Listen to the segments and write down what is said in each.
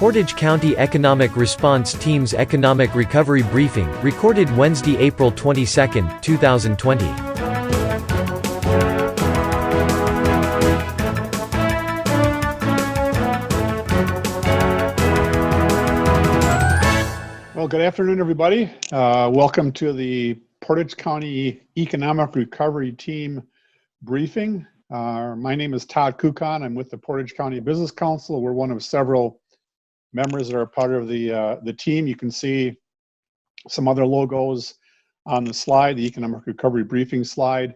Portage County Economic Response Team's Economic Recovery Briefing, recorded Wednesday, April 22, 2020. Well, good afternoon, everybody. Welcome to the Portage County Economic Recovery Team briefing. My name is Todd Kukan. I'm with the Portage County Business Council. We're one of several members that are part of the team. You can see some other logos on the slide, the Economic Recovery Briefing slide.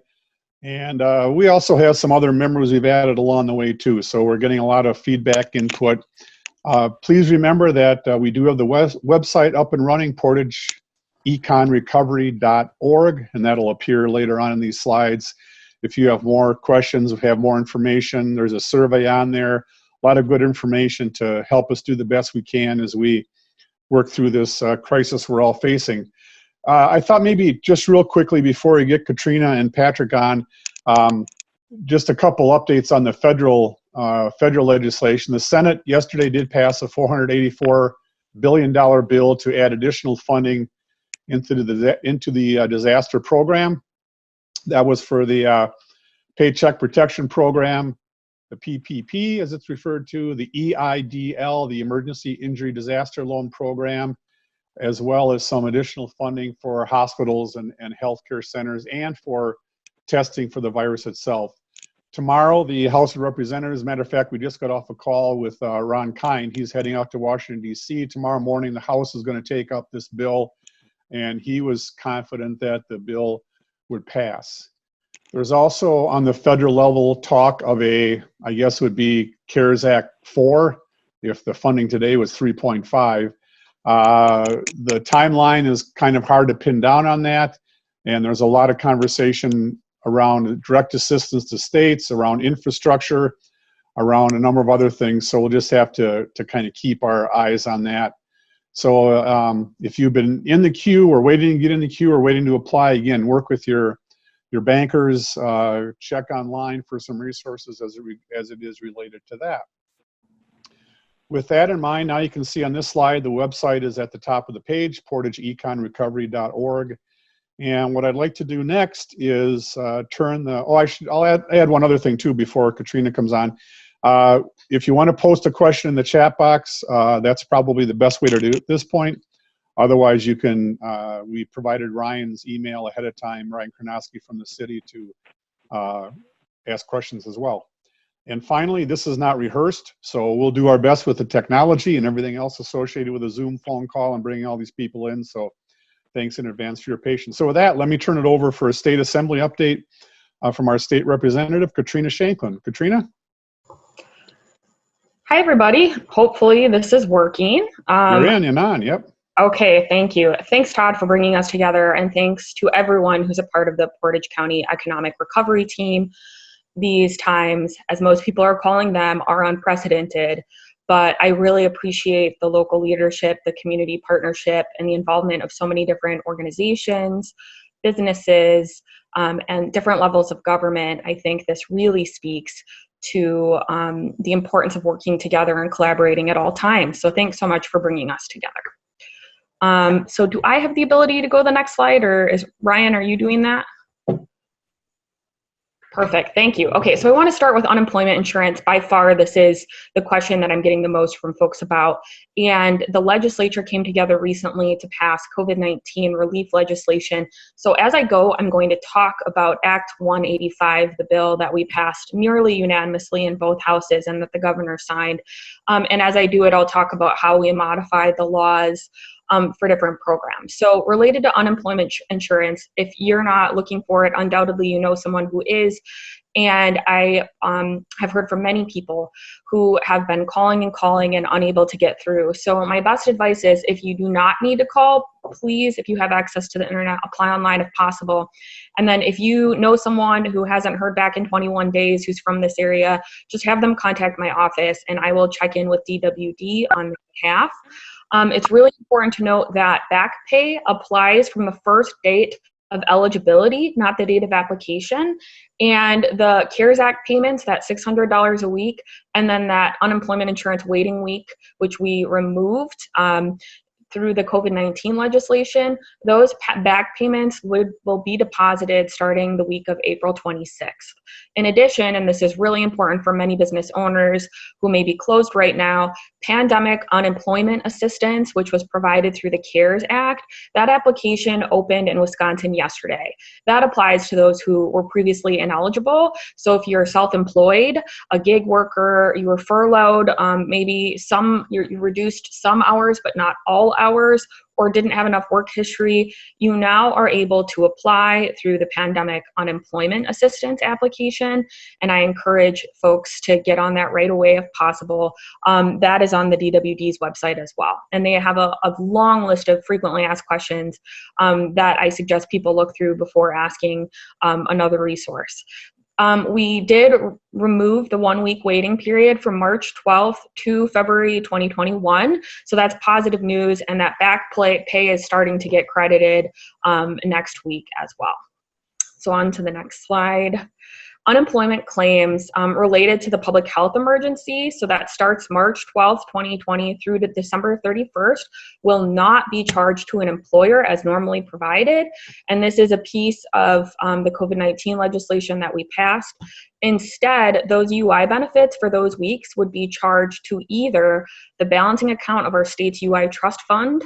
And we also have some other members we've added along the way too. So we're getting a lot of feedback input. Please remember that we do have the website up and running, portageeconrecovery.org, and that'll appear later on in these slides. If you have more questions, if you have more information, there's a survey on there. A lot of good information to help us do the best we can as we work through this crisis we're all facing. I thought maybe just real quickly before we get Katrina and Patrick on, just a couple updates on the federal legislation. The Senate yesterday did pass a $484 billion bill to add additional funding into the disaster program. That was for the Paycheck Protection Program, the PPP as it's referred to, the EIDL, the Emergency Injury Disaster Loan Program, as well as some additional funding for hospitals and healthcare centers and for testing for the virus itself. Tomorrow, the House of Representatives, matter of fact, we just got off a call with Ron Kind. He's heading out to Washington, D.C. Tomorrow morning, the House is going to take up this bill, and he was confident that the bill would pass. There's also, on the federal level, talk of I guess would be CARES Act 4, if the funding today was 3.5. The timeline is kind of hard to pin down on that, and there's a lot of conversation around direct assistance to states, around infrastructure, around a number of other things. So we'll just have to kind of keep our eyes on that. So if you've been in the queue or waiting to get in the queue or waiting to apply, again, work with your bankers, check online for some resources as it is related to that. With that in mind, now you can see on this slide, the website is at the top of the page, portageeconrecovery.org. And what I'd like to do next is I'll add one other thing too before Katrina comes on. If you want to post a question in the chat box, that's probably the best way to do it at this point. Otherwise, you can, we provided Ryan's email ahead of time, Ryan Kronowski from the city, to ask questions as well. And finally, this is not rehearsed, so we'll do our best with the technology and everything else associated with a Zoom phone call and bringing all these people in. So thanks in advance for your patience. So with that, let me turn it over for a state assembly update from our state representative, Katrina Shanklin. Katrina? Hi, everybody. Hopefully this is working. You're on, yep. Okay, thank you. Thanks, Todd, for bringing us together, and thanks to everyone who's a part of the Portage County Economic Recovery Team. These times, as most people are calling them, are unprecedented, but I really appreciate the local leadership, the community partnership, and the involvement of so many different organizations, businesses, and different levels of government. I think this really speaks to the importance of working together and collaborating at all times. So thanks so much for bringing us together. So do I have the ability to go to the next slide, or Ryan, are you doing that? Perfect, thank you. Okay, so I want to start with unemployment insurance. By far, this is the question that I'm getting the most from folks about. And the legislature came together recently to pass COVID-19 relief legislation. So as I go, I'm going to talk about Act 185, the bill that we passed nearly unanimously in both houses and that the governor signed. And as I do it, I'll talk about how we modified the laws for different programs. So related to unemployment insurance, if you're not looking for it, undoubtedly you know someone who is. And I have heard from many people who have been calling and unable to get through. So my best advice is, if you do not need to call, please, if you have access to the internet, apply online if possible. And then if you know someone who hasn't heard back in 21 days who's from this area, just have them contact my office and I will check in with DWD on their behalf. It's really important to note that back pay applies from the first date of eligibility, not the date of application, and the CARES Act payments, that $600 a week, and then that unemployment insurance waiting week, which we removed through the COVID-19 legislation, those back payments will be deposited starting the week of April 26th. In addition, and this is really important for many business owners who may be closed right now, pandemic unemployment assistance, which was provided through the CARES Act, that application opened in Wisconsin yesterday. That applies to those who were previously ineligible. So if you're self-employed, a gig worker, you were furloughed, maybe you reduced some hours, but not all hours, or didn't have enough work history, you now are able to apply through the pandemic unemployment assistance application. And I encourage folks to get on that right away if possible. That is on the DWD's website as well. And they have a long list of frequently asked questions that I suggest people look through before asking another resource. We did remove the 1 week waiting period from March 12th to February 2021. So that's positive news, and that back pay is starting to get credited next week as well. So on to the next slide. Unemployment claims related to the public health emergency, so that starts March 12th, 2020 through to December 31st, will not be charged to an employer as normally provided. And this is a piece of the COVID-19 legislation that we passed. Instead, those UI benefits for those weeks would be charged to either the balancing account of our state's UI trust fund,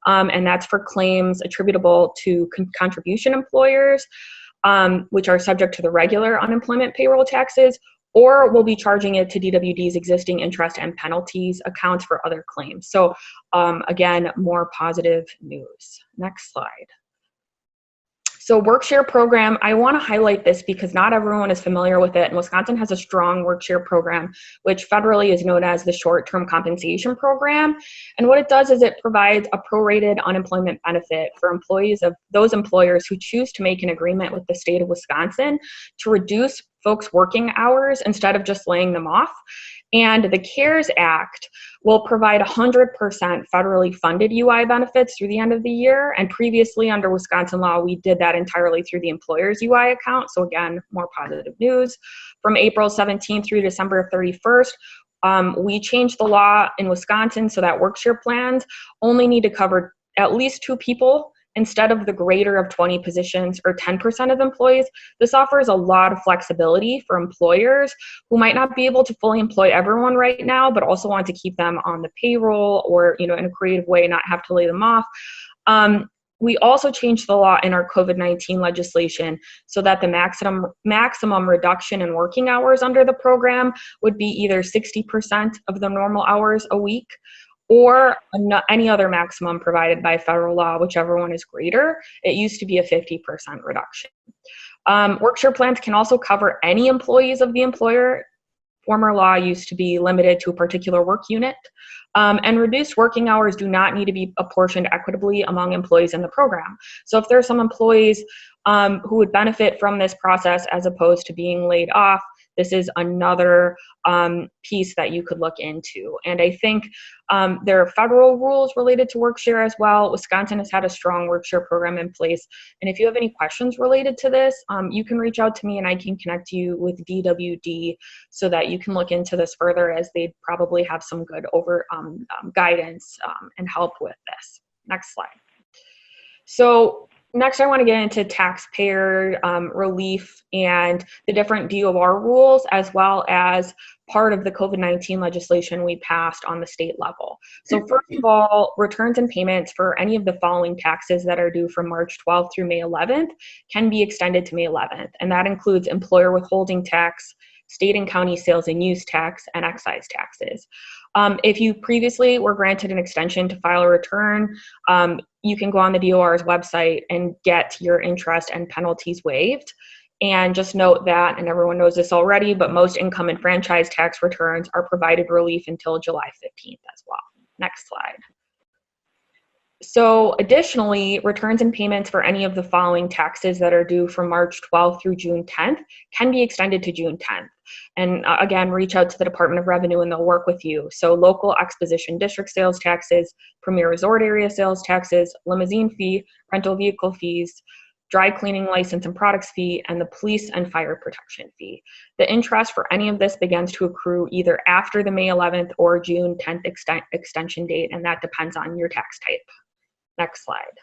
and that's for claims attributable to contribution employers, which are subject to the regular unemployment payroll taxes, or we'll be charging it to DWD's existing interest and penalties accounts for other claims. So again, more positive news. Next slide. So WorkShare program, I want to highlight this because not everyone is familiar with it, and Wisconsin has a strong WorkShare program, which federally is known as the short-term compensation program. And what it does is it provides a prorated unemployment benefit for employees of those employers who choose to make an agreement with the state of Wisconsin to reduce folks' working hours instead of just laying them off. And the CARES Act will provide 100% federally funded UI benefits through the end of the year. And previously under Wisconsin law, we did that entirely through the employer's UI account. So again, more positive news. From April 17th through December 31st, we changed the law in Wisconsin so that WorkShare plans only need to cover at least 2 people instead of the greater of 20 positions or 10% of employees. This offers a lot of flexibility for employers who might not be able to fully employ everyone right now, but also want to keep them on the payroll or, in a creative way, not have to lay them off. We also changed the law in our COVID-19 legislation so that the maximum reduction in working hours under the program would be either 60% of the normal hours a week, or any other maximum provided by federal law, whichever one is greater. It used to be a 50% reduction. WorkShare plans can also cover any employees of the employer. Former law used to be limited to a particular work unit. And reduced working hours do not need to be apportioned equitably among employees in the program. So if there are some employees who would benefit from this process as opposed to being laid off, this is another piece that you could look into. And I think there are federal rules related to WorkShare as well. Wisconsin has had a strong WorkShare program in place. And if you have any questions related to this, you can reach out to me and I can connect you with DWD so that you can look into this further, as they probably have some good guidance and help with this. Next slide. So next, I want to get into taxpayer relief and the different DOR rules, as well as part of the COVID-19 legislation we passed on the state level. So first of all, returns and payments for any of the following taxes that are due from March 12th through May 11th can be extended to May 11th. And that includes employer withholding tax, state and county sales and use tax, and excise taxes. If you previously were granted an extension to file a return, you can go on the DOR's website and get your interest and penalties waived. And just note that, and everyone knows this already, but most income and franchise tax returns are provided relief until July 15th as well. Next slide. So additionally, returns and payments for any of the following taxes that are due from March 12th through June 10th can be extended to June 10th. And again, reach out to the Department of Revenue and they'll work with you. So local exposition district sales taxes, premier resort area sales taxes, limousine fee, rental vehicle fees, dry cleaning license and products fee, and the police and fire protection fee. The interest for any of this begins to accrue either after the May 11th or June 10th extension date, and that depends on your tax type. Next slide.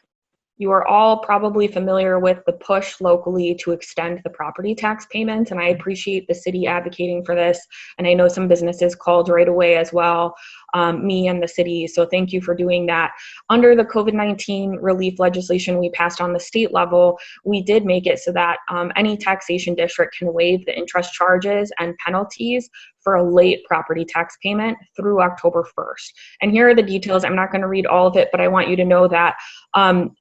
You are all probably familiar with the push locally to extend the property tax payment, and I appreciate the city advocating for this. And I know some businesses called right away as well, me and the city, so thank you for doing that. Under the COVID-19 relief legislation we passed on the state level, we did make it so that any taxation district can waive the interest charges and penalties for a late property tax payment through October 1st. And here are the details. I'm not going to read all of it, but I want you to know that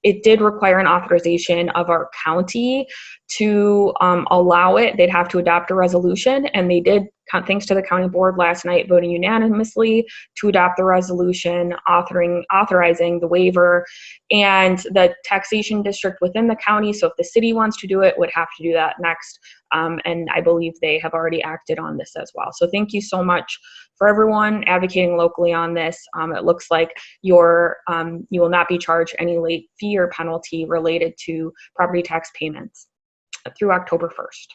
it did require an authorization of our county to allow it. They'd have to adopt a resolution, and they did, thanks to the county board last night, voting unanimously to adopt the resolution authorizing the waiver. And the taxation district within the county, so if the city wants to do it, would have to do that next. And I believe they have already acted on this as well. So thank you so much for everyone advocating locally on this. It looks like you will not be charged any late fee or penalty related to property tax payments through October 1st,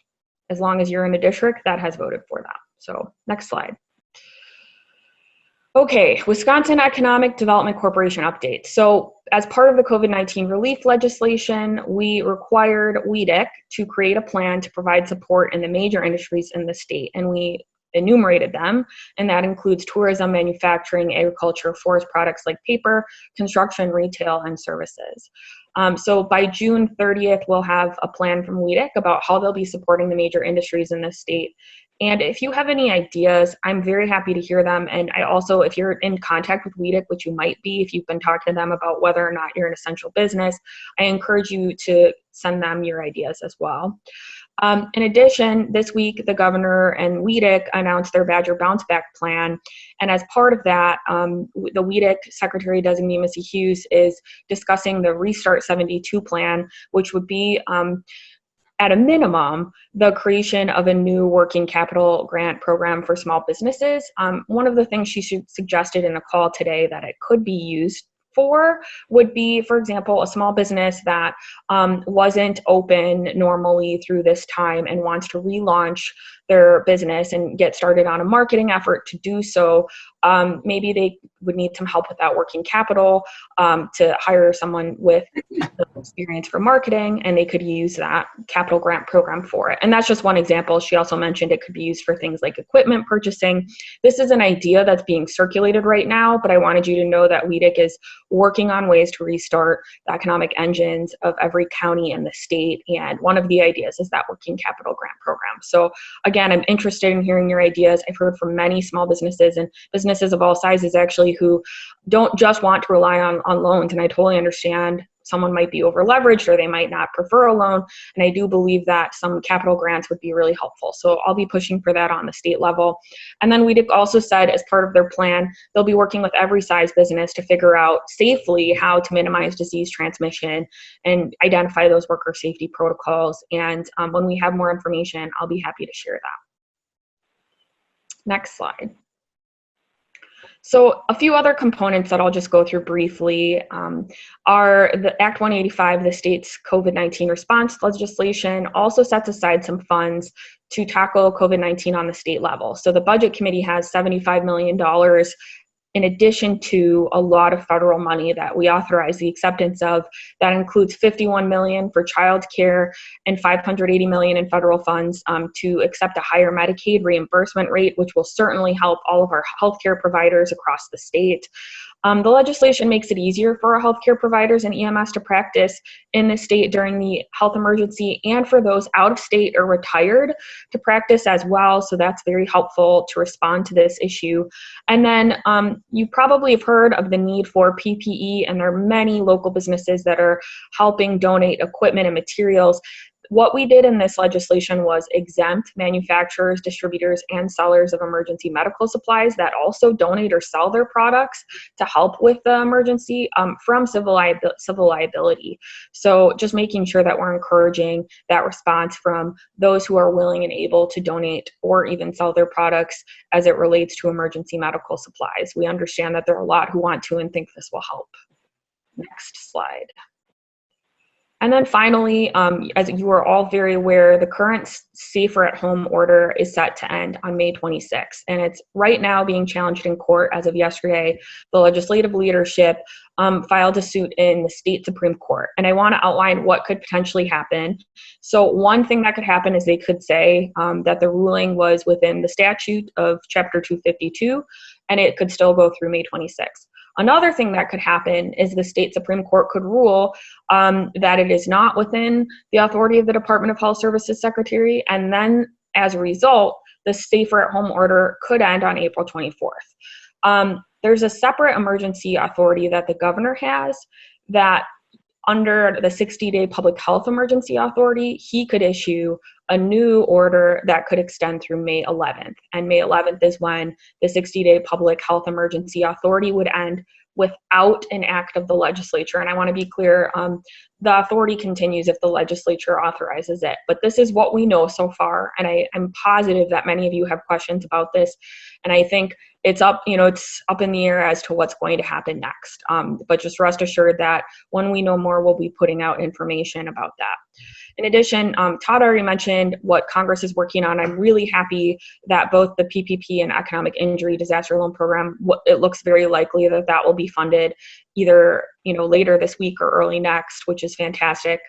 as long as you're in a district that has voted for that. So next slide. Okay, Wisconsin Economic Development Corporation update. So as part of the COVID-19 relief legislation, we required WEDC to create a plan to provide support in the major industries in the state, and we enumerated them, and that includes tourism, manufacturing, agriculture, forest products like paper, construction, retail, and services. So by June 30th, we'll have a plan from WEDC about how they'll be supporting the major industries in the state. And if you have any ideas, I'm very happy to hear them. And I also, if you're in contact with WEDC, which you might be if you've been talking to them about whether or not you're an essential business, I encourage you to send them your ideas as well. In addition, this week, the governor and WEDC announced their Badger Bounce Back Plan. And as part of that, the WEDC Secretary Designee Missy Hughes is discussing the Restart 72 plan, which would be, at a minimum, the creation of a new working capital grant program for small businesses. One of the things she suggested in a call today that it could be used for would be, for example, a small business that wasn't open normally through this time and wants to relaunch their business and get started on a marketing effort to do so. Maybe they would need some help with that working capital to hire someone with experience for marketing, and they could use that capital grant program for it. And that's just one example. She also mentioned it could be used for things like equipment purchasing. This is an idea that's being circulated right now, but I wanted you to know that WEDC is working on ways to restart the economic engines of every county in the state. And one of the ideas is that working capital grant program. So again, I'm interested in hearing your ideas. I've heard from many small businesses and businesses of all sizes actually who don't just want to rely on loans. And I totally understand someone might be over leveraged or they might not prefer a loan. And I do believe that some capital grants would be really helpful. So I'll be pushing for that on the state level. And then WEDC also said as part of their plan, they'll be working with every size business to figure out safely how to minimize disease transmission and identify those worker safety protocols. And when we have more information, I'll be happy to share that. Next slide. So a few other components that I'll just go through briefly are the Act 185, the state's COVID-19 response legislation, also sets aside some funds to tackle COVID-19 on the state level. So the Budget Committee has $75 million in addition to a lot of federal money that we authorize the acceptance of. That includes $51 million for child care and $580 million in federal funds to accept a higher Medicaid reimbursement rate, which will certainly help all of our healthcare providers across the state. The legislation makes it easier for our healthcare providers and EMS to practice in the state during the health emergency, and for those out of state or retired to practice as well. So that's very helpful to respond to this issue. And then you probably have heard of the need for PPE, and there are many local businesses that are helping donate equipment and materials. What we did in this legislation was exempt manufacturers, distributors, and sellers of emergency medical supplies that also donate or sell their products to help with the emergency from civil liability. So just making sure that we're encouraging that response from those who are willing and able to donate or even sell their products as it relates to emergency medical supplies. We understand that there are a lot who want to and think this will help. Next slide. And then finally, as you are all very aware, the current safer at home order is set to end on May 26th. And it's right now being challenged in court as of yesterday. The legislative leadership filed a suit in the state Supreme Court. And I want to outline what could potentially happen. So one thing that could happen is they could say that the ruling was within the statute of Chapter 252, and it could still go through May 26th. Another thing that could happen is the state Supreme Court could rule that it is not within the authority of the Department of Health Services Secretary, and then as a result, the safer at home order could end on April 24th. There's a separate emergency authority that the governor has that under the 60-day public health emergency authority, he could issue a new order that could extend through May 11th. And May 11th is when the 60-day public health emergency authority would end without an act of the legislature. And I want to be clear, the authority continues if the legislature authorizes it. But this is what we know so far. And I'm positive that many of you have questions about this. And I think it's up in the air as to what's going to happen next. But just rest assured that when we know more, we'll be putting out information about that. In addition, Todd already mentioned what Congress is working on. I'm really happy that both the PPP and Economic Injury Disaster Loan Program, it looks very likely that that will be funded either later this week or early next, which is fantastic.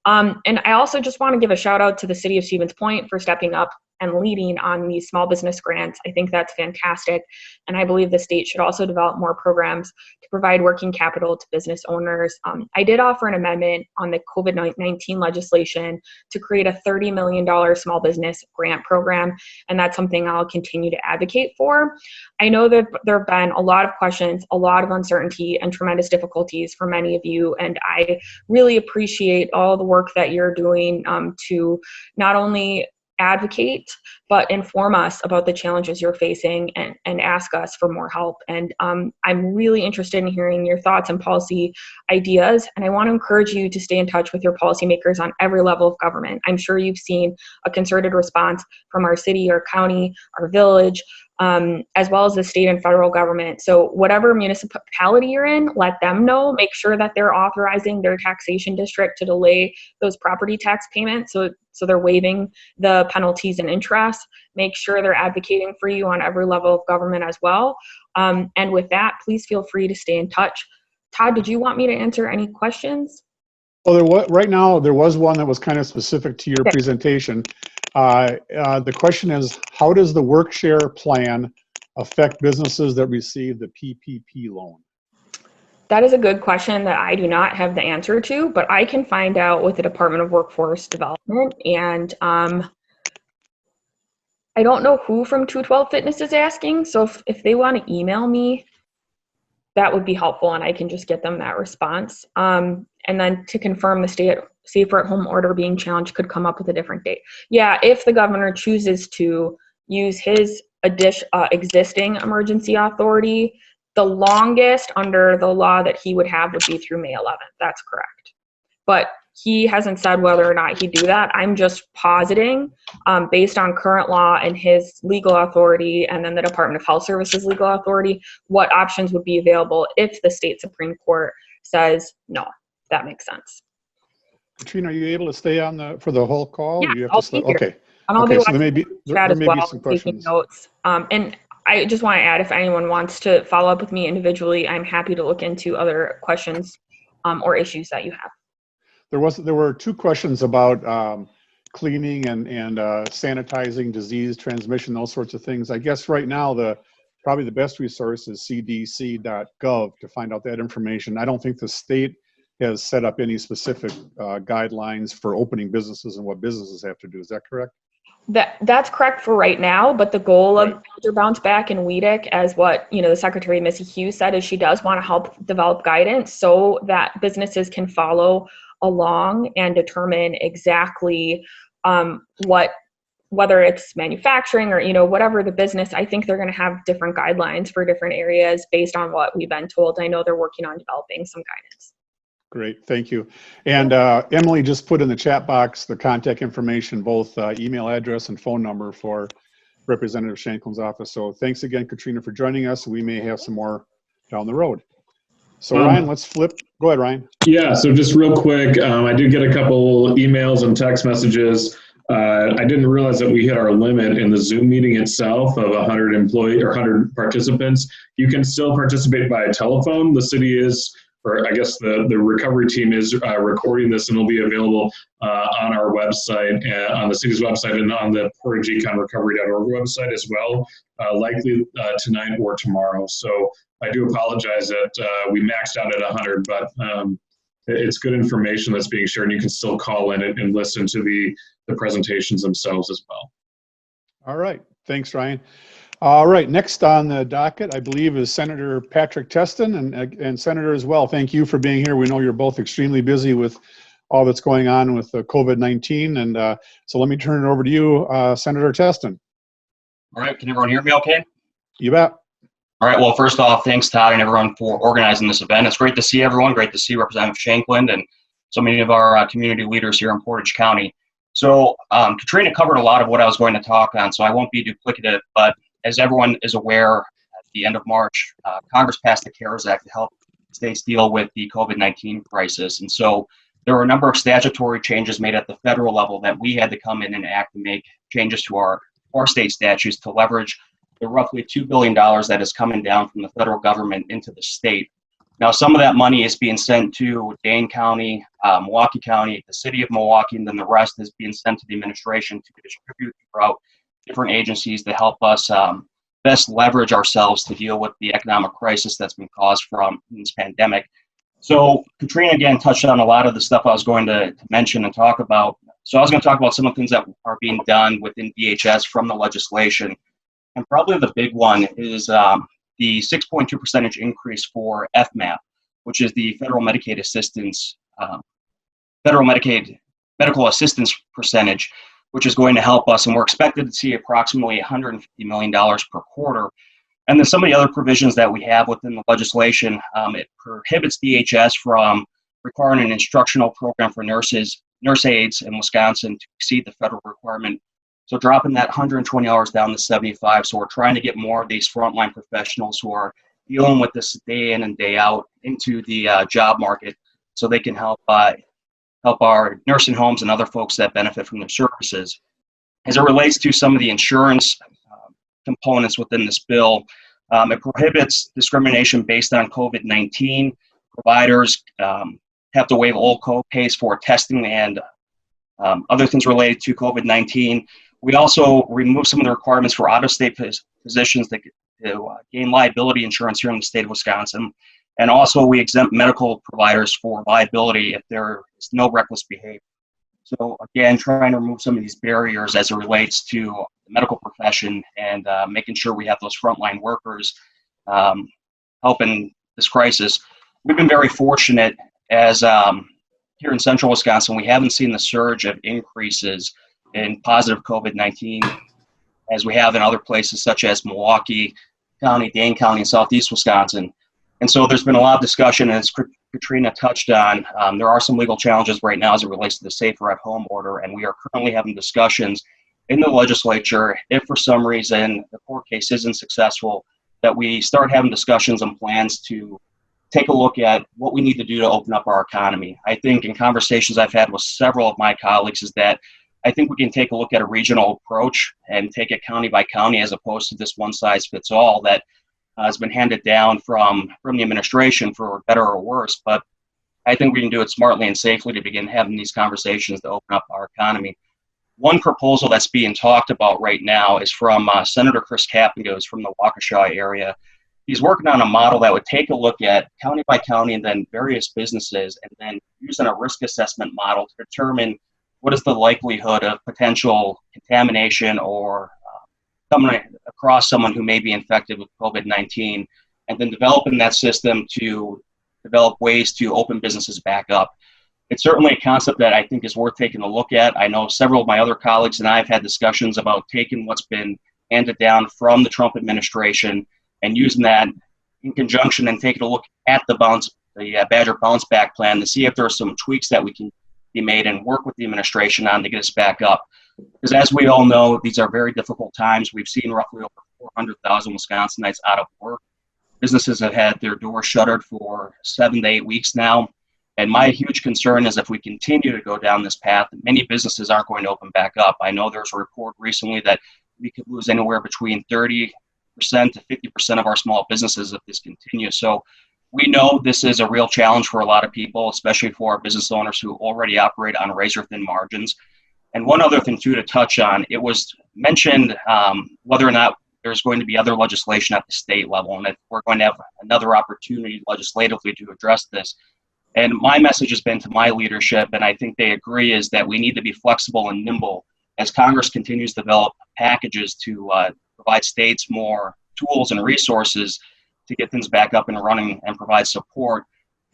And I also just want to give a shout out to the City of Stevens Point for stepping up and leading on these small business grants. I think that's fantastic. And I believe the state should also develop more programs to provide working capital to business owners. I did offer an amendment on the COVID-19 legislation to create a $30 million small business grant program. And that's something I'll continue to advocate for. I know that there have been a lot of questions, a lot of uncertainty, and tremendous difficulties for many of you. And I really appreciate all the work that you're doing to not only advocate, but inform us about the challenges you're facing and ask us for more help. And I'm really interested in hearing your thoughts and policy ideas. And I want to encourage you to stay in touch with your policymakers on every level of government. I'm sure you've seen a concerted response from our city, our county, our village, as well as the state and federal government. So whatever municipality you're in, let them know. Make sure that they're authorizing their taxation district to delay those property tax payments. So they're waiving the penalties and interest. Make sure they're advocating for you on every level of government as well. And with that, please feel free to stay in touch. Todd, did you want me to answer any questions? Well, right now there was one that was kind of specific to your presentation. The question is, how does the work share plan affect businesses that receive the PPP loan? That is a good question that I do not have the answer to, but I can find out with the Department of Workforce Development. And I don't know who from 212 Fitness is asking. So if they want to email me, that would be helpful, and I can just get them that response. And then to confirm the state safer at home order being challenged could come up with a different date. Yeah, if the governor chooses to use his existing emergency authority, the longest under the law that he would have would be through May 11th. That's correct. But he hasn't said whether or not he'd do that. I'm just positing, based on current law and his legal authority, and then the Department of Health Services legal authority, what options would be available if the state Supreme Court says no. That makes sense. Katrina, are you able to stay on for the whole call? Yeah, you have I'll to be here. Okay. And I'll okay, be so there may be taking some questions. notes. And I just want to add, if anyone wants to follow up with me individually, I'm happy to look into other questions or issues that you have. There were two questions about cleaning and sanitizing, disease transmission, those sorts of things. I guess right now probably the best resource is cdc.gov to find out that information. I don't think the state has set up any specific guidelines for opening businesses and what businesses have to do. Is that correct? That's correct for right now, but the goal of Build or Bounce Back and WEDC, as what the Secretary Missy Hughes said, is she does want to help develop guidance so that businesses can follow along and determine exactly whether it's manufacturing or whatever the business. I think they're going to have different guidelines for different areas based on what we've been told. I know they're working on developing some guidance. Great, thank you. And Emily just put in the chat box the contact information, both email address and phone number for Representative Shanklin's office. So thanks again, Katrina, for joining us. We may have some more down the road. So Ryan, let's flip. Go ahead, Ryan. Yeah, so just real quick, I did get a couple emails and text messages. I didn't realize that we hit our limit in the Zoom meeting itself of 100 employee or 100 participants. You can still participate via telephone. The city is, or I guess the recovery team is recording this, and it'll be available on our website, on the city's website, and on the portageconrecovery.org website as well, likely tonight or tomorrow. So I do apologize that we maxed out at 100, but it's good information that's being shared, and you can still call in and listen to the presentations themselves as well. All right. Thanks, Ryan. All right. Next on the docket, I believe, is Senator Patrick Teston, and Senator as well. Thank you for being here. We know you're both extremely busy with all that's going on with COVID-19. And so let me turn it over to you, Senator Teston. All right. Can everyone hear me okay? You bet. All right. Well, first off, thanks, Todd, and everyone for organizing this event. It's great to see everyone. Great to see Representative Shankland and so many of our community leaders here in Portage County. So Katrina covered a lot of what I was going to talk on, so I won't be duplicative. But as everyone is aware, at the end of March, Congress passed the CARES Act to help states deal with the COVID-19 crisis. And so there were a number of statutory changes made at the federal level that we had to come in and act and make changes to our state statutes to leverage the roughly $2 billion that is coming down from the federal government into the state. Now, some of that money is being sent to Dane County, Milwaukee County, the city of Milwaukee, and then the rest is being sent to the administration to distribute throughout different agencies to help us best leverage ourselves to deal with the economic crisis that's been caused from this pandemic. So Katrina, again, touched on a lot of the stuff I was going to mention and talk about. So I was going to talk about some of the things that are being done within DHS from the legislation. And probably the big one is the 6.2% increase for FMAP, which is the Federal Medicaid Assistance, Federal Medicaid Medical Assistance percentage, which is going to help us. And we're expected to see approximately $150 million per quarter. And then some of the other provisions that we have within the legislation, it prohibits DHS from requiring an instructional program for nurse aides in Wisconsin to exceed the federal requirement. So dropping that 120 hours down to 75. So we're trying to get more of these frontline professionals who are dealing with this day in and day out into the job market, so they can help our nursing homes and other folks that benefit from their services. As it relates to some of the insurance components within this bill, it prohibits discrimination based on COVID-19. Providers have to waive all co-pays for testing and other things related to COVID-19. We also remove some of the requirements for out-of-state physicians to gain liability insurance here in the state of Wisconsin. And also we exempt medical providers for liability if there is no reckless behavior. So again, trying to remove some of these barriers as it relates to the medical profession and making sure we have those frontline workers helping this crisis. We've been very fortunate as here in central Wisconsin, we haven't seen the surge of increases in positive COVID-19 as we have in other places such as Milwaukee County, Dane County, and southeast Wisconsin. And so there's been a lot of discussion, as Katrina touched on. There are some legal challenges right now as it relates to the Safer at Home order, and we are currently having discussions in the legislature if for some reason the court case isn't successful, that we start having discussions and plans to take a look at what we need to do to open up our economy. I think in conversations I've had with several of my colleagues is that I think we can take a look at a regional approach and take it county by county as opposed to this one size fits all that has been handed down from the administration for better or worse. But I think we can do it smartly and safely to begin having these conversations to open up our economy. One proposal that's being talked about right now is from Senator Chris Capingos from the Waukesha area. He's working on a model that would take a look at county by county and then various businesses, and then using a risk assessment model to determine what is the likelihood of potential contamination or coming across someone who may be infected with COVID-19, and then developing that system to develop ways to open businesses back up. It's certainly a concept that I think is worth taking a look at. I know several of my other colleagues and I have had discussions about taking what's been handed down from the Trump administration and using that in conjunction and taking a look at the Badger bounce back plan to see if there are some tweaks that we can be made and work with the administration on to get us back up. Because as we all know, these are very difficult times. We've seen roughly over 400,000 Wisconsinites out of work. businesses have had their doors shuttered for 7 to 8 weeks now. And my huge concern is if we continue to go down this path, many businesses aren't going to open back up. I know there's a report recently that we could lose anywhere between 30% to 50% of our small businesses if this continues. So we know this is a real challenge for a lot of people, especially for our business owners who already operate on razor-thin margins. And one other thing, too, to touch on, it was mentioned whether or not there's going to be other legislation at the state level, and if we're going to have another opportunity legislatively to address this. And my message has been to my leadership, and I think they agree, is that we need to be flexible and nimble as Congress continues to develop packages to provide states more tools and resources to get things back up and running and provide support.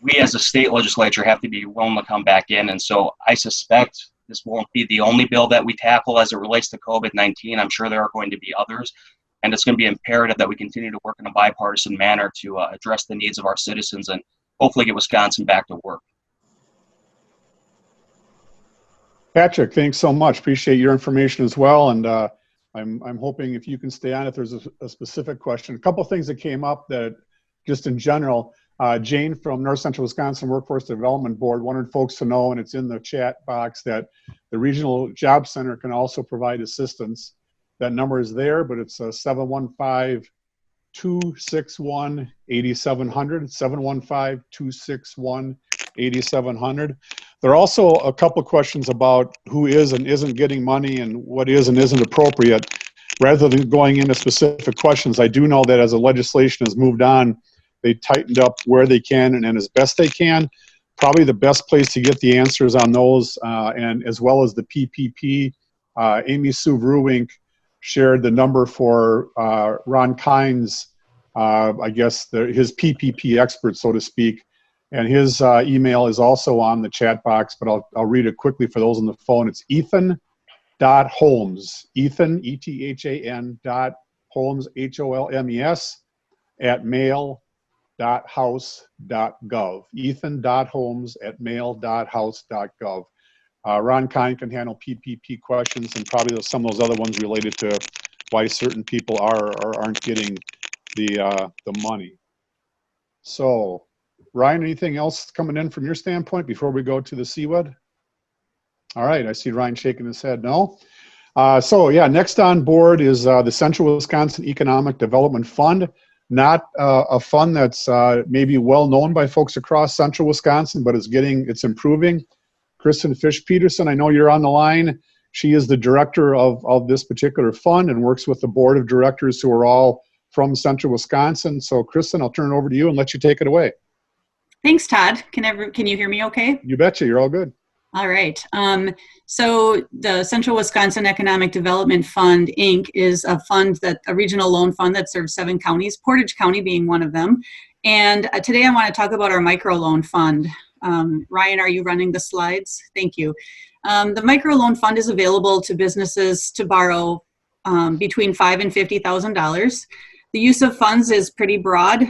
We as a state legislature have to be willing to come back in. And so I suspect this won't be the only bill that we tackle as it relates to COVID-19. I'm sure there are going to be others. And it's going to be imperative that we continue to work in a bipartisan manner to address the needs of our citizens and hopefully get Wisconsin back to work. Patrick, thanks so much. Appreciate your information as well. And I'm hoping if you can stay on if there's a specific question. A couple of things that came up that just in general, Jane from North Central Wisconsin Workforce Development Board wanted folks to know, and it's in the chat box, that the Regional Job Center can also provide assistance. That number is there, but it's 715-261-8700, 715-261-8700. There are also a couple of questions about who is and isn't getting money and what is and isn't appropriate. Rather than going into specific questions, I do know that as the legislation has moved on, they tightened up where they can and as best they can. Probably the best place to get the answers on those, and as well as the PPP, Amy Sue Vrewink shared the number for Ron Kynes, I guess his PPP expert, so to speak. And his email is also on the chat box, but I'll read it quickly for those on the phone. It's Ethan.Holmes, Ethan, E-T-H-A-N, Holmes, H-O-L-M-E-S, at mail.house.gov. Ethan.Holmes at mail.house.gov. Ron Kine can handle PPP questions and probably some of those other ones related to why certain people are or aren't getting the money. So, Ryan, anything else coming in from your standpoint before we go to the CWED? All right, I see Ryan shaking his head no. So yeah, next on board is the Central Wisconsin Economic Development Fund. Not a fund that's maybe well known by folks across Central Wisconsin, but it's improving. Kristen Fish-Peterson, I know you're on the line. She is the director of this particular fund and works with the board of directors who are all from Central Wisconsin. So Kristen, I'll turn it over to you and let you take it away. Thanks, Todd. Can you hear me okay? You betcha, you're all good. All right. So the Central Wisconsin Economic Development Fund, Inc. is a regional loan fund that serves 7 counties, Portage County being one of them. And today I want to talk about our microloan fund. Ryan, are you running the slides? Thank you. The microloan fund is available to businesses to borrow between $5,000 and $50,000. The use of funds is pretty broad.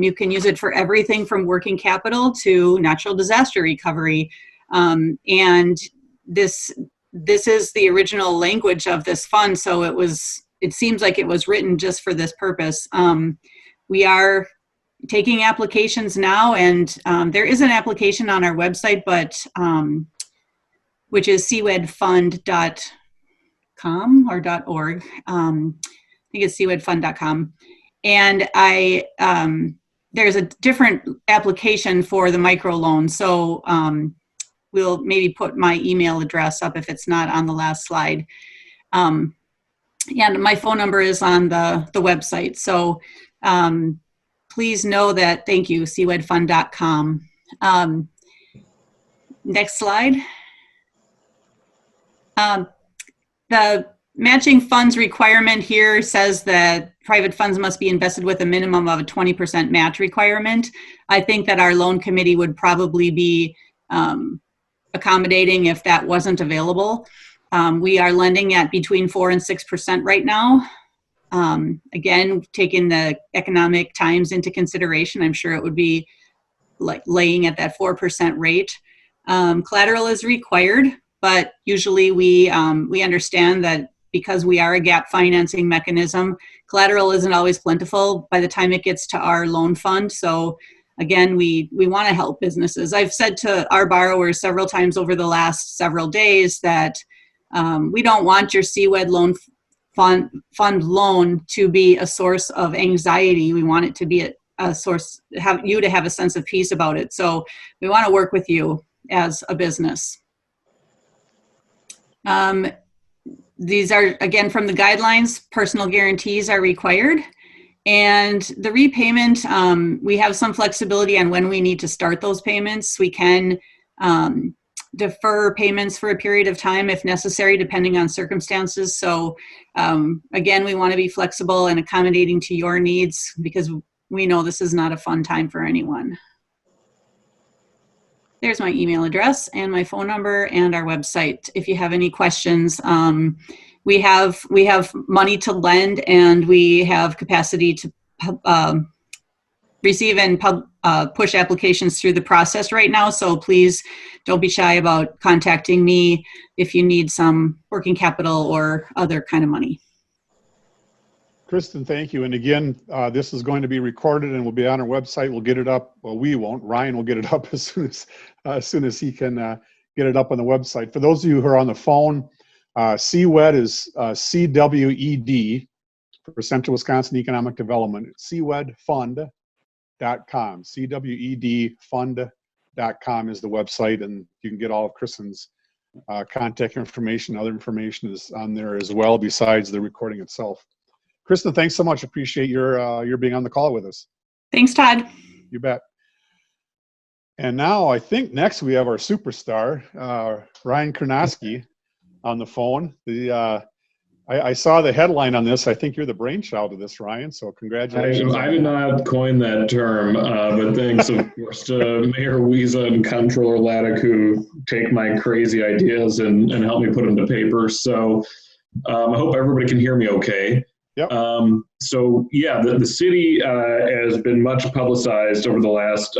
You can use it for everything from working capital to natural disaster recovery. And this is the original language of this fund, so it seems like it was written just for this purpose. We are taking applications now, and there is an application on our website, but which is cwedfund.com or .org. I think it's cwedfund.com. And there's a different application for the microloan. So we'll maybe put my email address up if it's not on the last slide. And my phone number is on the website. So please know that, thank you, cwedfund.com. Next slide. The matching funds requirement here says that private funds must be invested with a minimum of a 20% match requirement. I think that our loan committee would probably be accommodating if that wasn't available. We are lending at between 4% and 6% right now. Again, taking the economic times into consideration, I'm sure it would be like laying at that 4% rate. Collateral is required, but usually we understand that because we are a gap financing mechanism, collateral isn't always plentiful by the time it gets to our loan fund. So again, we want to help businesses. I've said to our borrowers several times over the last several days that we don't want your CWED loan fund loan to be a source of anxiety. We want it to be a source, have you to have a sense of peace about it. So we want to work with you as a business. These are, again, from the guidelines, personal guarantees are required. And the repayment, we have some flexibility on when we need to start those payments. We can defer payments for a period of time if necessary, depending on circumstances. So again, we want to be flexible and accommodating to your needs because we know this is not a fun time for anyone. There's my email address and my phone number and our website. If you have any questions, we have money to lend and we have capacity to receive and push applications through the process right now. So please don't be shy about contacting me if you need some working capital or other kind of money. Kristen, thank you. And again, this is going to be recorded and will be on our website. We'll get it up. Well, we won't. Ryan will get it up as soon as he can get it up on the website. For those of you who are on the phone, CWED is CWED for Central Wisconsin Economic Development. CWEDfund.com. CWEDfund.com is the website, and you can get all of Kristen's contact information. Other information is on there as well, besides the recording itself. Kristen, thanks so much. Appreciate your being on the call with us. Thanks, Todd. You bet. And now I think next we have our superstar, Ryan Karnowski, on the phone. I saw the headline on this. I think you're the brainchild of this, Ryan, so congratulations. I did not coin that term, but thanks, of course, to Mayor Wiesa and Comptroller Laddick, who take my crazy ideas and help me put them to paper. So I hope everybody can hear me okay. Yep. So yeah, the city has been much publicized over the last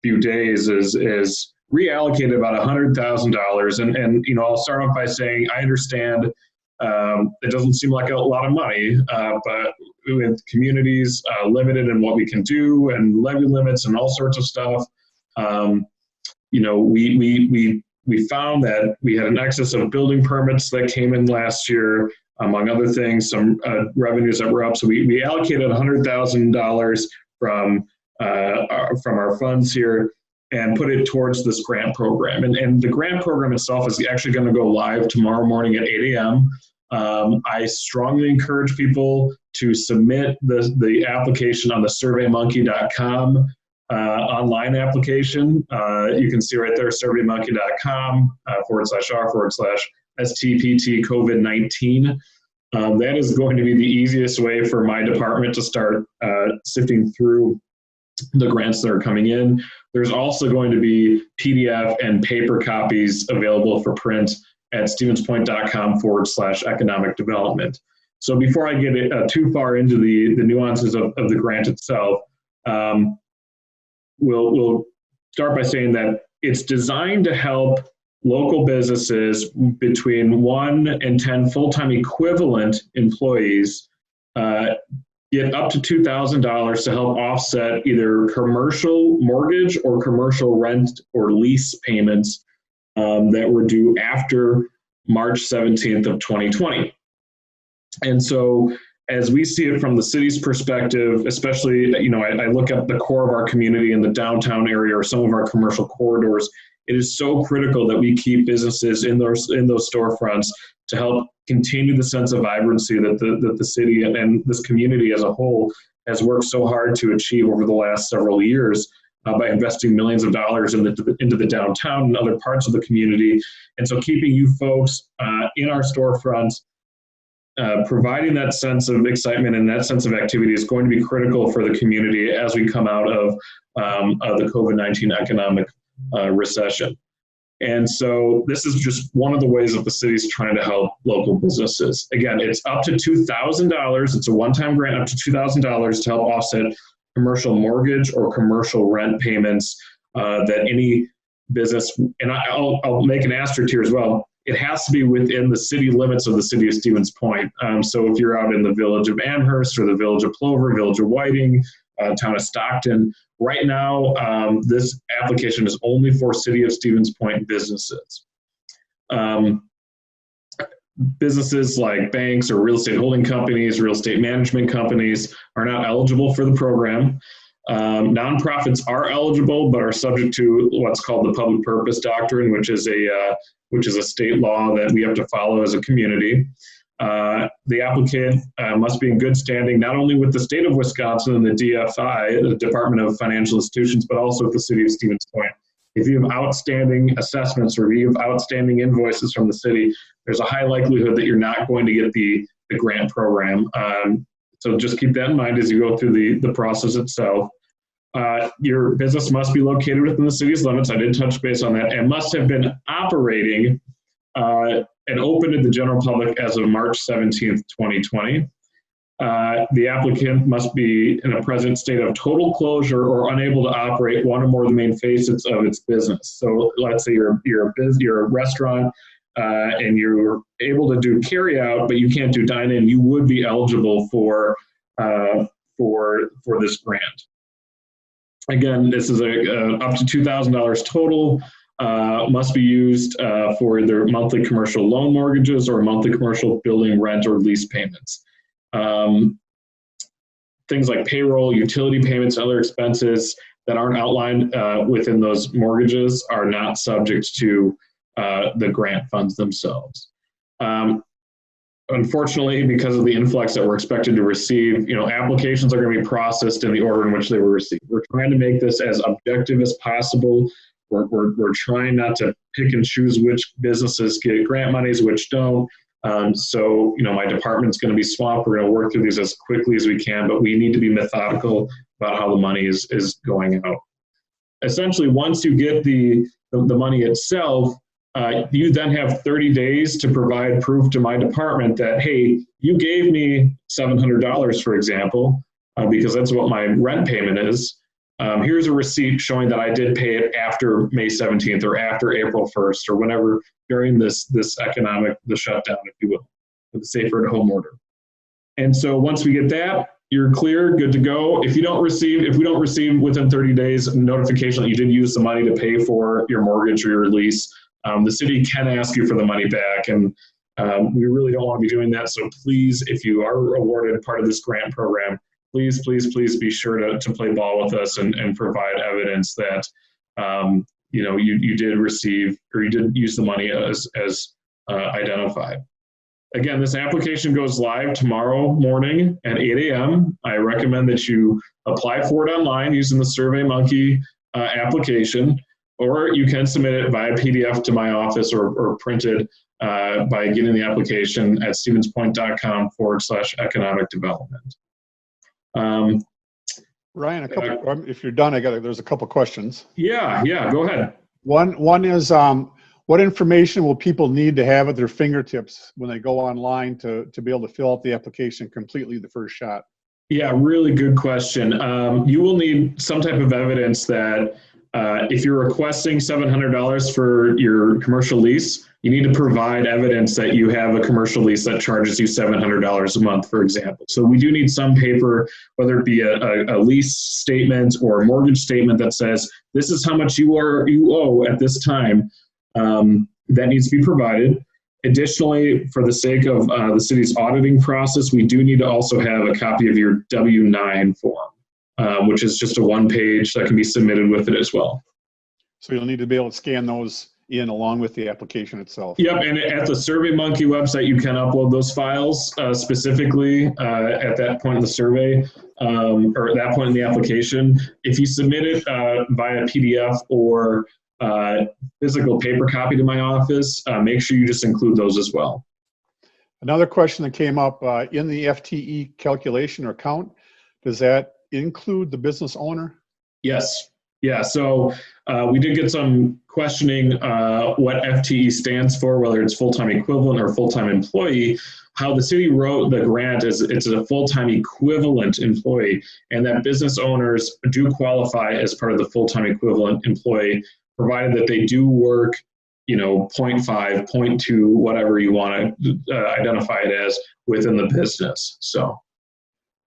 few days is reallocated about $100,000. And you know, I'll start off by saying I understand it doesn't seem like a lot of money, but with communities limited in what we can do and levy limits and all sorts of stuff, you know, we found that we had an excess of building permits that came in last year, among other things, some revenues that were up. So we allocated $100,000 from our funds here and put it towards this grant program. And the grant program itself is actually going to go live tomorrow morning at 8 a.m. I strongly encourage people to submit the application on the surveymonkey.com online application. You can see right there, surveymonkey.com /r/STPT COVID-19. That is going to be the easiest way for my department to start sifting through the grants that are coming in. There's also going to be PDF and paper copies available for print at stevenspoint.com /economic development. So before I get too far into the nuances of the grant itself, we'll start by saying that it's designed to help local businesses between 1 and 10 full-time equivalent employees get up to $2,000 to help offset either commercial mortgage or commercial rent or lease payments that were due after March 17th of 2020. And so as we see it from the city's perspective, especially, you know, I look at the core of our community in the downtown area or some of our commercial corridors, it is so critical that we keep businesses in those storefronts to help continue the sense of vibrancy that the city and this community as a whole has worked so hard to achieve over the last several years by investing millions of dollars into the downtown and other parts of the community. And so keeping you folks in our storefronts, providing that sense of excitement and that sense of activity is going to be critical for the community as we come out of the COVID-19 economic recession. And so this is just one of the ways that the city's trying to help local businesses. Again, it's up to $2,000. It's a one-time grant up to $2,000 to help offset commercial mortgage or commercial rent payments that any business, and I'll make an asterisk here as well, it has to be within the city limits of the city of Stevens Point. So if you're out in the village of Amherst or the village of Plover, village of Whiting, town of Stockton, right now, this application is only for city of Stevens Point businesses. Businesses like banks or real estate holding companies, real estate management companies are not eligible for the program. Nonprofits are eligible, but are subject to what's called the public purpose doctrine, which is a state law that we have to follow as a community. The applicant must be in good standing, not only with the state of Wisconsin and the DFI, the Department of Financial Institutions, but also with the city of Stevens Point. If you have outstanding assessments or you have outstanding invoices from the city, there's a high likelihood that you're not going to get the grant program. So just keep that in mind as you go through the process itself. Your business must be located within the city's limits. I did touch base on that, and must have been operating and open to the general public as of March 17th, 2020. The applicant must be in a present state of total closure or unable to operate one or more of the main facets of its business. So let's say you're a restaurant and you're able to do carry out, but you can't do dine in. You would be eligible for this grant. Again, this is up to $2,000 total. Must be used for either monthly commercial loan mortgages or monthly commercial building rent or lease payments. Things like payroll, utility payments, and other expenses that aren't outlined within those mortgages are not subject to the grant funds themselves. Unfortunately, because of the influx that we're expected to receive, applications are going to be processed in the order in which they were received. We're trying to make this as objective as possible. We're trying not to pick and choose which businesses get grant monies, which don't. So, my department's going to be swamped. We're going to work through these as quickly as we can, but we need to be methodical about how the money is going out. Essentially, once you get the money itself, you then have 30 days to provide proof to my department that, hey, you gave me $700, for example, because that's what my rent payment is. Here's a receipt showing that I did pay it after May 17th or after April 1st or whenever during the shutdown, if you will, with the safer at home order. And so once we get that, you're clear, good to go. If we don't receive within 30 days notification that you did use the money to pay for your mortgage or your lease, the city can ask you for the money back, and we really don't want to be doing that. So please, if you are awarded part of this grant program, please be sure to play ball with us and provide evidence that you did receive or you did use the money as identified. Again, this application goes live tomorrow morning at 8 a.m. I recommend that you apply for it online using the SurveyMonkey application, or you can submit it via PDF to my office or printed by getting the application at stevenspoint.com/economic development. Ryan, if you're done, there's a couple questions. Yeah, go ahead. One is, what information will people need to have at their fingertips when they go online to be able to fill out the application completely the first shot? Yeah, really good question. You will need some type of evidence that if you're requesting $700 for your commercial lease, you need to provide evidence that you have a commercial lease that charges you $700 a month, for example. So we do need some paper, whether it be a lease statement or a mortgage statement that says, this is how much you owe at this time. That needs to be provided. Additionally, for the sake of the city's auditing process, we do need to also have a copy of your W-9 form, which is just a one-page that can be submitted with it as well. So you'll need to be able to scan those in along with the application itself. Yep, and at the SurveyMonkey website, you can upload those files specifically at that point in the survey or at that point in the application. If you submit it via PDF or physical paper copy to my office, make sure you just include those as well. Another question that came up, in the FTE calculation or count, does that include the business owner? Yes. Yeah, so we did get some questioning what FTE stands for, whether it's full-time equivalent or full-time employee. How the city wrote the grant is it's a full-time equivalent employee, and that business owners do qualify as part of the full-time equivalent employee, provided that they do work 0.5, 0.2, whatever you want to identify it as within the business. So.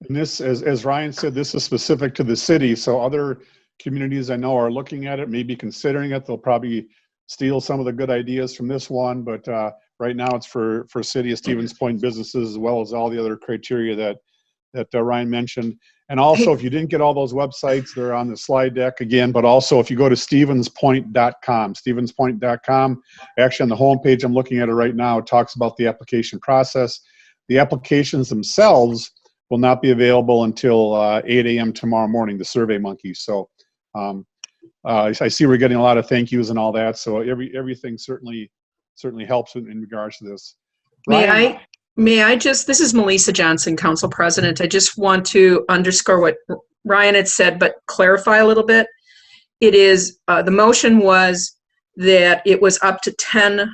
And this, as Ryan said, this is specific to the city. So other communities I know are looking at it, maybe considering it. They'll probably steal some of the good ideas from this one, but right now it's for City of Stevens Point businesses, as well as all the other criteria that Ryan mentioned. And also, if you didn't get all those websites, they're on the slide deck again, but also if you go to stevenspoint.com, stevenspoint.com, actually on the homepage, I'm looking at it right now, it talks about the application process. The applications themselves will not be available until 8 a.m. tomorrow morning, the Survey Monkey. So I see we're getting a lot of thank yous and all that. So everything certainly helps in regards to this. Ryan? May I just, this is Melissa Johnson, Council President. I just want to underscore what Ryan had said, but clarify a little bit. It is, the motion was that it was up to 10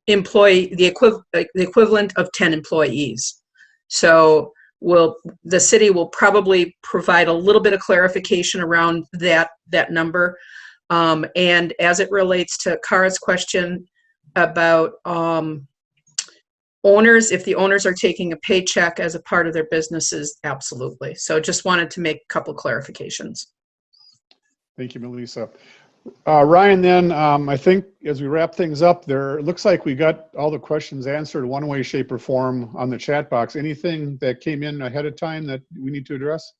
the equivalent of 10 employees. So the city will probably provide a little bit of clarification around that number. And as it relates to Kara's question about owners, if the owners are taking a paycheck as a part of their businesses, absolutely. So just wanted to make a couple clarifications. Thank you, Melissa. Ryan, then I think as we wrap things up there, it looks like we got all the questions answered one way, shape, or form on the chat box. Anything that came in ahead of time that we need to address?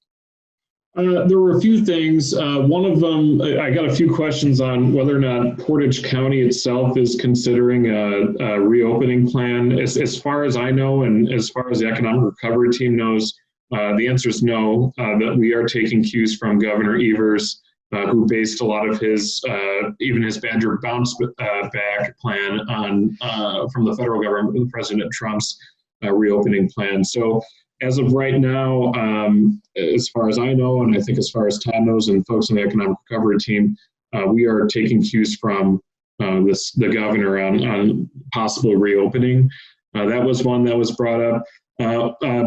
There were a few things. One of them, I got a few questions on whether or not Portage County itself is considering a reopening plan. As far as I know, and as far as the economic recovery team knows, the answer is no, that we are taking cues from Governor Evers, who based a lot of his, even his Badger bounce back plan on from the federal government, President Trump's reopening plan. So as of right now, as far as I know, and I think as far as Todd knows and folks on the economic recovery team, we are taking cues from the governor on possible reopening. That was one that was brought up.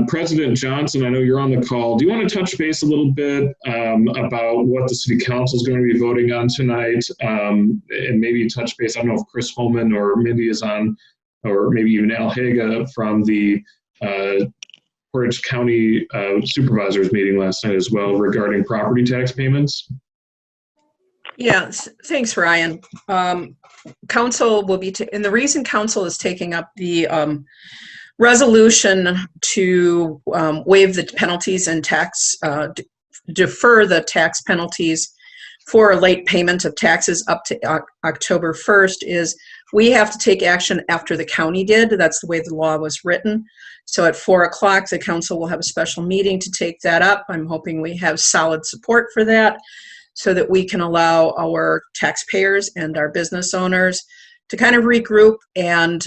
President Johnson, I know you're on the call. Do you want to touch base a little bit about what the city council is going to be voting on tonight, and maybe touch base? I don't know if Chris Holman or Mindy is on, or maybe even Al Haga from the Portage County Supervisors meeting last night as well regarding property tax payments. Yeah, thanks, Ryan. Council will be, and the reason council is taking up the resolution to waive the penalties and tax, defer the tax penalties for a late payment of taxes up to October 1st is we have to take action after the county did. That's the way the law was written. So at 4 o'clock, the council will have a special meeting to take that up. I'm hoping we have solid support for that so that we can allow our taxpayers and our business owners to kind of regroup and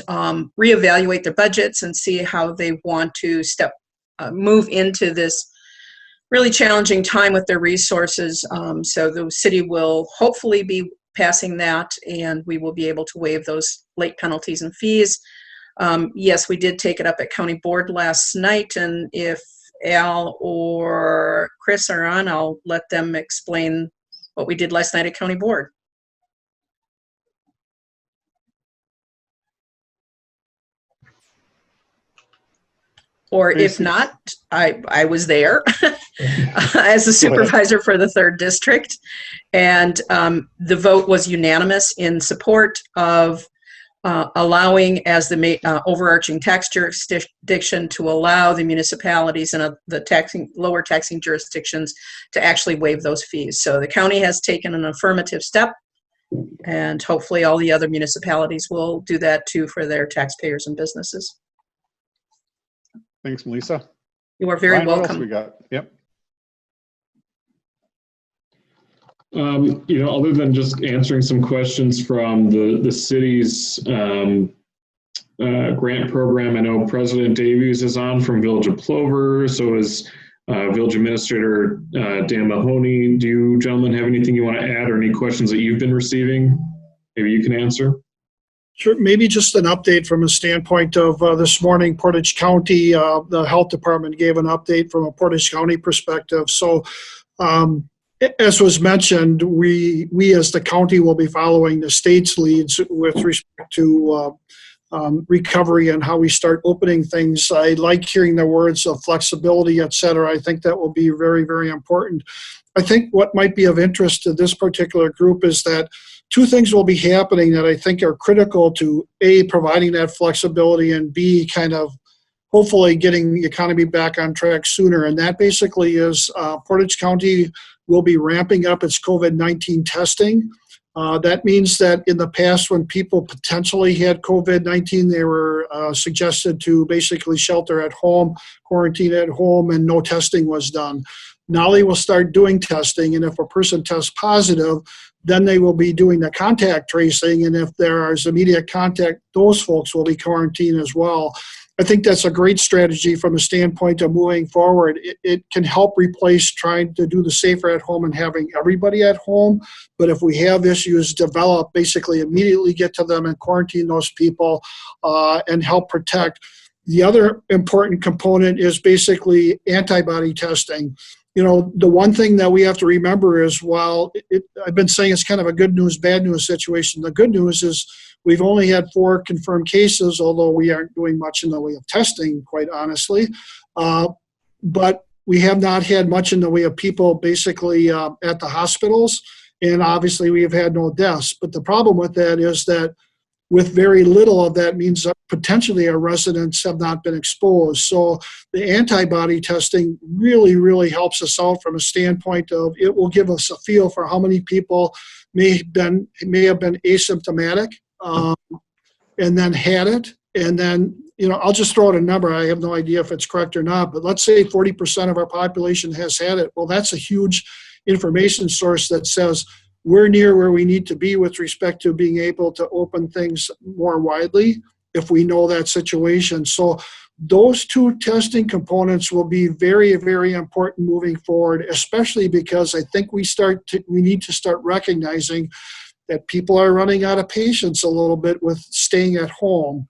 reevaluate their budgets and see how they want to move into this really challenging time with their resources. So the city will hopefully be passing that, and we will be able to waive those late penalties and fees. Yes, we did take it up at county board last night, and if Al or Chris are on, I'll let them explain what we did last night at county board. Or if not, I was there as a supervisor for the 3rd district, and the vote was unanimous in support of allowing, as the overarching tax jurisdiction, to allow the municipalities and the lower taxing jurisdictions to actually waive those fees. So the county has taken an affirmative step, and hopefully all the other municipalities will do that too for their taxpayers and businesses. Thanks, Melissa. You are very Ryan, welcome. What else we got? Yep. Other than just answering some questions from the city's grant program, I know President Davies is on from Village of Plover. So is Village Administrator Dan Mahoney. Do you gentlemen have anything you want to add or any questions that you've been receiving? Maybe you can answer. Sure, maybe just an update from a standpoint of this morning, Portage County, the health department gave an update from a Portage County perspective. So as was mentioned, we as the county will be following the state's leads with respect to recovery and how we start opening things. I like hearing the words of flexibility, et cetera. I think that will be very, very important. I think what might be of interest to this particular group is that two things will be happening that I think are critical to A, providing that flexibility, and B, kind of hopefully getting the economy back on track sooner. And that basically is Portage County will be ramping up its COVID-19 testing. That means that in the past, when people potentially had COVID-19, they were suggested to basically shelter at home, quarantine at home, and no testing was done. Now they will start doing testing, and if a person tests positive, then they will be doing the contact tracing, and if there is immediate contact, those folks will be quarantined as well. I think that's a great strategy from a standpoint of moving forward. It can help replace trying to do the safer at home and having everybody at home. But if we have issues develop, basically immediately get to them and quarantine those people and help protect. The other important component is basically antibody testing. You know, the one thing that we have to remember is while I've been saying it's kind of a good news, bad news situation, the good news is we've only had 4 confirmed cases, although we aren't doing much in the way of testing, quite honestly. But we have not had much in the way of people basically at the hospitals, and obviously we have had no deaths. But the problem with that is that with very little of that means that potentially our residents have not been exposed. So the antibody testing really, really helps us out from a standpoint of it will give us a feel for how many people may have been asymptomatic and then had it. And then, you know, I'll just throw out a number. I have no idea if it's correct or not, but let's say 40% of our population has had it. Well, that's a huge information source that says we're near where we need to be with respect to being able to open things more widely if we know that situation. So those two testing components will be very, very important moving forward, especially because I think we need to start recognizing that people are running out of patience a little bit with staying at home.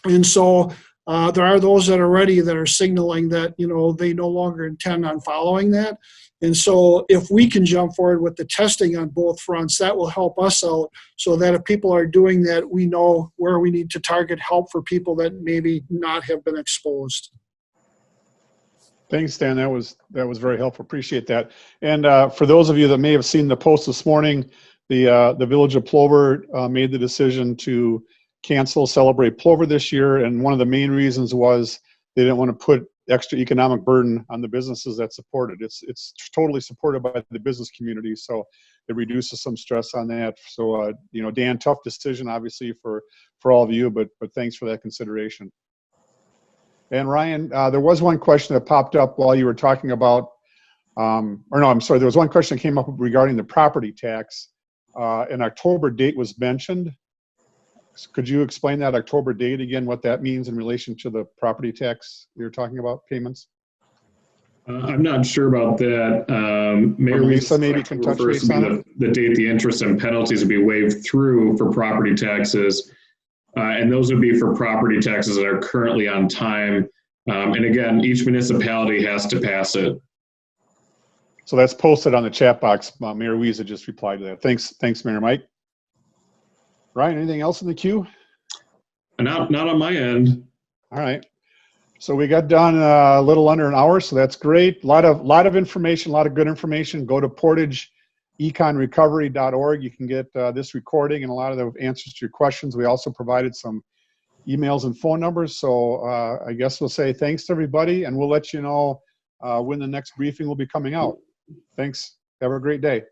And so there are those that are signaling that, you know, they no longer intend on following that. And so if we can jump forward with the testing on both fronts, that will help us out so that if people are doing that, we know where we need to target help for people that maybe not have been exposed. Thanks, Dan. That was very helpful. Appreciate that. And for those of you that may have seen the post this morning, the Village of Plover made the decision to cancel Celebrate Plover this year. And one of the main reasons was they didn't want to put extra economic burden on the businesses that support it. It's totally supported by the business community, so it reduces some stress on that. So, you know, Dan, tough decision, obviously, for all of you, but thanks for that consideration. And Ryan, there was one question that popped up while you were talking about, there was one question that came up regarding the property tax. An October date was mentioned. Could you explain that October date again, what that means in relation to the property tax you're talking about, payments? I'm not sure about that. Mayor Lisa maybe can touch base on the date the interest and penalties would be waived through for property taxes. And those would be for property taxes that are currently on time. And again, each municipality has to pass it. So that's posted on the chat box. Mayor Wiesa just replied to that. Thanks, Mayor Mike. Ryan, anything else in the queue? Not on my end. All right. So we got done a little under an hour, so that's great. A lot of information, a lot of good information. Go to portageeconrecovery.org. You can get this recording and a lot of the answers to your questions. We also provided some emails and phone numbers. So I guess we'll say thanks to everybody, and we'll let you know when the next briefing will be coming out. Thanks. Have a great day.